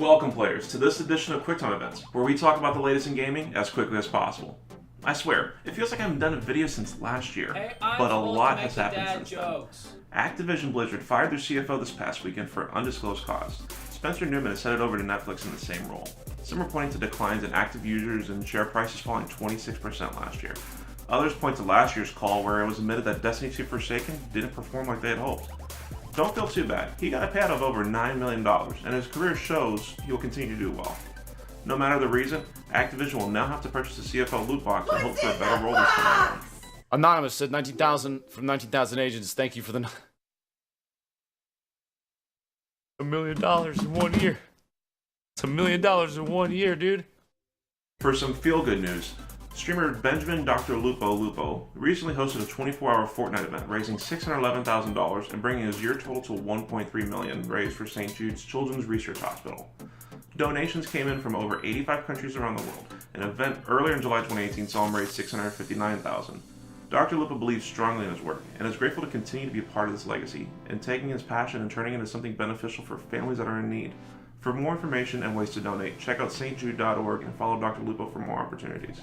Welcome players to this edition of QuickTime Events, where we talk about the latest in gaming as quickly as possible. I swear, it feels like I haven't done a video since last year, but a lot has happened since then. Activision Blizzard fired their CFO this past weekend for undisclosed cause. Spencer Newman is headed over to Netflix in the same role. Some are pointing to declines in active users and share prices falling 26% last year. Others point to last year's call where it was admitted that Destiny 2 Forsaken didn't perform like they had hoped. Don't feel too bad. He got a payout of over $9 million, and his career shows he will continue to do well. No matter the reason, Activision will now have to purchase a CFO loot box and hope for a better role this time around. Anonymous said 19,000 from 19,000 agents. Thank you for the $1 million in 1 year. It's $1 million in 1 year, dude. For some feel-good news, streamer Benjamin DrLupo recently hosted a 24-hour Fortnite event, raising $611,000 and bringing his year total to $1.3 million raised for St. Jude's Children's Research Hospital. Donations came in from over 85 countries around the world. An event earlier in July 2018 saw him raise $659,000. DrLupo believes strongly in his work and is grateful to continue to be a part of this legacy and taking his passion and turning it into something beneficial for families that are in need. For more information and ways to donate, check out stjude.org and follow DrLupo for more opportunities.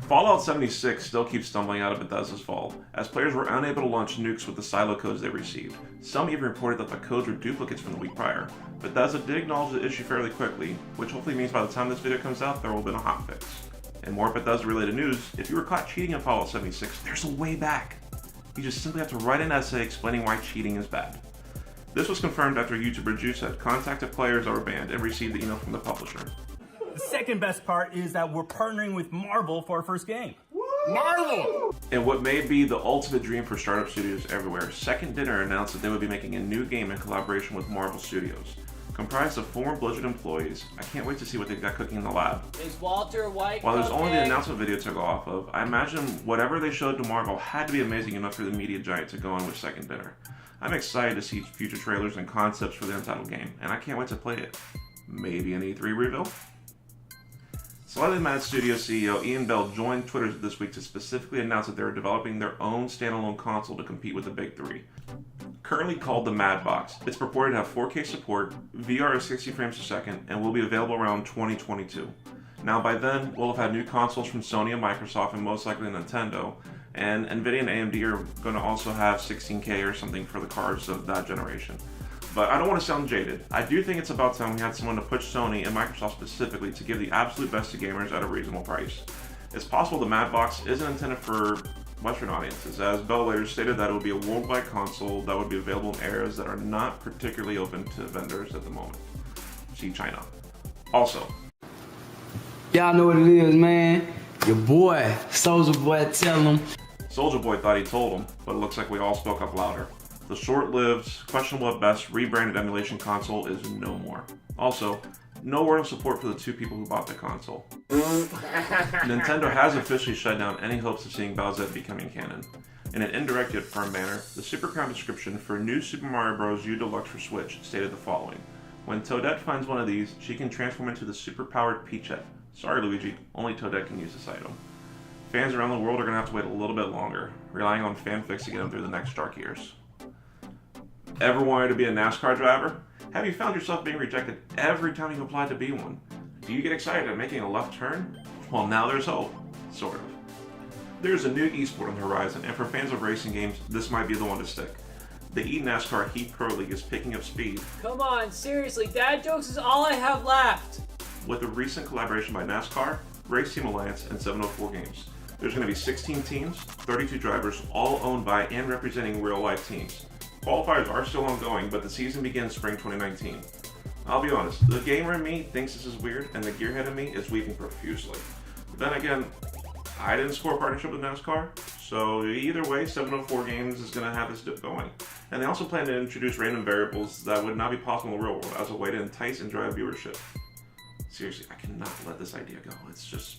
Fallout 76 still keeps stumbling out of Bethesda's vault, as players were unable to launch nukes with the silo codes they received. Some even reported that the codes were duplicates from the week prior. Bethesda did acknowledge the issue fairly quickly, which hopefully means by the time this video comes out, there will have been a hotfix. And more Bethesda-related news, if you were caught cheating in Fallout 76, there's a way back. You just simply have to write an essay explaining why cheating is bad. This was confirmed after YouTuber Bowsette contacted players that were banned and received the email from the publisher. The second best part is that we're partnering with Marvel for our first game. Marvel! And what may be the ultimate dream for startup studios everywhere, Second Dinner announced that they would be making a new game in collaboration with Marvel Studios. Comprised of former Blizzard employees, I can't wait to see what they've got cooking in the lab. Is Walter White While there's cooking? only the announcement video to go off of, I imagine whatever they showed to Marvel had to be amazing enough for the media giant to go on with Second Dinner. I'm excited to see future trailers and concepts for the untitled game, and I can't wait to play it. Maybe an E3 reveal? Slightly Mad Studio CEO Ian Bell joined Twitter this week to specifically announce that they are developing their own standalone console to compete with the big three. Currently called the Madbox, it's purported to have 4K support, VR at 60 frames per second, and will be available around 2022. Now by then, we'll have had new consoles from Sony and Microsoft and most likely Nintendo, and Nvidia and AMD are going to also have 16K or something for the cards of that generation. But I don't want to sound jaded. I do think it's about time we had someone to push Sony and Microsoft specifically to give the absolute best to gamers at a reasonable price. It's possible the Madbox isn't intended for Western audiences, as Bell later stated that it would be a worldwide console that would be available in areas that are not particularly open to vendors at the moment. See China. Also, y'all know what it is, man. Your boy, Soulja Boy, tell him. Soulja Boy thought he told him, but it looks like we all spoke up louder. The short-lived, questionable at best, rebranded emulation console is no more. Also, no word of support for the two people who bought the console. Nintendo has officially shut down any hopes of seeing Bowsette becoming canon. In an indirect yet firm manner, the Super Crown description for New Super Mario Bros. U Deluxe for Switch stated the following. When Toadette finds one of these, she can transform into the super-powered Peachette. Sorry Luigi, only Toadette can use this item. Fans around the world are going to have to wait a little bit longer, relying on fanfics to get them through the next dark years. Ever wanted to be a NASCAR driver? Have you found yourself being rejected every time you applied to be one? Do you get excited at making a left turn? Well, now there's hope. Sort of. There's a new esport on the horizon, and for fans of racing games, this might be the one to stick. The NASCAR Heat Pro League is picking up speed. Come on, seriously, dad jokes is all I have left. With a recent collaboration by NASCAR, Race Team Alliance, and 704 Games. There's going to be 16 teams, 32 drivers, all owned by and representing real-life teams. Qualifiers are still ongoing, but the season begins spring 2019. I'll be honest, the gamer in me thinks this is weird, and the gearhead in me is weeping profusely. But then again, I didn't score a partnership with NASCAR, so either way, 704 Games is going to have this dip going. And they also plan to introduce random variables that would not be possible in the real world as a way to entice and drive viewership. Seriously, I cannot let this idea go. It's just...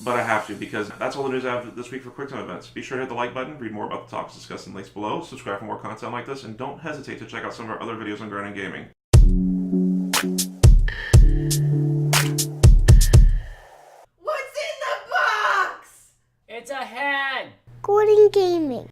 But I have to, because that's all the news I have this week for QuickTime Events. Be sure to hit the like button, read more about the topics discussed in the links below, subscribe for more content like this, and don't hesitate to check out some of our other videos on grinding gaming. What's in the box? It's a head. Gordon Gaming.